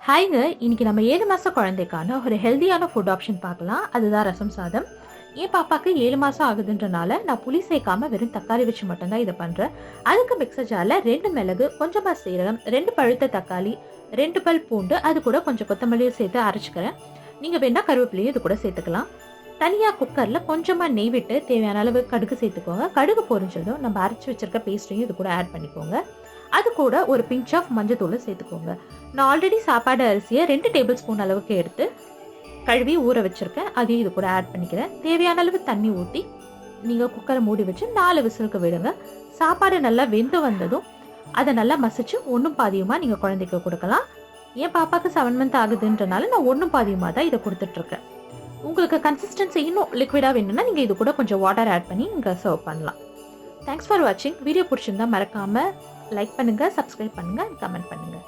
ஹாய்ங்க, இன்னைக்கு நம்ம 7 மாச குழந்தைக்கான ஒரு ஹெல்தியான ஃபுட் ஆப்ஷன் பார்க்கலாம். அதுதான் ரசம் சாதம். என் பாப்பாக்கு 7 மாசம் ஆகுதுன்றனால நான் புளி சேர்க்காம வெறும் தக்காளி வச்சு மட்டும்தான் இதை பண்றேன். அதுக்கு மிக்சர் ஜார்ல 2 மிளகு, கொஞ்சமா சீரகம், 2 பழுத்த தக்காளி, 2 பல் பூண்டு, அது கூட கொஞ்சம் கொத்தமல்லியும் சேர்த்து அரைச்சுக்கிறேன். நீங்க வேணா கருவேப்பிலையும் இது கூட சேர்த்துக்கலாம். தனியா குக்கர்ல கொஞ்சமா நெய் விட்டு தேவையான அளவு கடுகு சேர்த்துக்கோங்க. கடுகு பொரிஞ்சதும் நம்ம அரைச்சு வச்சிருக்க பேஸ்ட்டையும் இது கூட ஆட் பண்ணிக்கோங்க. அது கூட ஒரு பிஞ்ச் ஆஃப் மஞ்சத்தூள் சேர்த்துக்கோங்க. நான் ஆல்ரெடி சாப்பாடு அரிசியை 2 டேபிள் ஸ்பூன் அளவுக்கு எடுத்து கழுவி ஊற வச்சிருக்கேன். அதையும் இது கூட ஆட் பண்ணிக்கிறேன். தேவையான அளவு தண்ணி ஊற்றி நீங்கள் குக்கரை மூடி வச்சு 4 விசிலுக்கு விடுங்க. சாப்பாடு நல்லா வெந்து வந்ததும் அதை நல்லா மசிச்சு ஒன்றும் பாதியுமா நீங்கள் குழந்தைக்கு கொடுக்கலாம். என் பாப்பாக்கு 7 மந்த் ஆகுதுன்றனால நான் ஒன்றும் பாதியுமா தான் இதை கொடுத்துட்ருக்கேன். உங்களுக்கு கன்சிஸ்டன்சி இன்னும் லிக்விடாக வேணும்னா நீங்கள் இது கூட கொஞ்சம் வாட்டர் ஆட் பண்ணி இங்கே சர்வ் பண்ணலாம். தேங்க்ஸ் ஃபார் வாட்சிங். வீடியோ பிடிச்சிருந்தா மறக்காமல் லைக் பண்ணுங்கள், சப்ஸ்கிரைப் பண்ணுங்கள், கமெண்ட் பண்ணுங்கள்.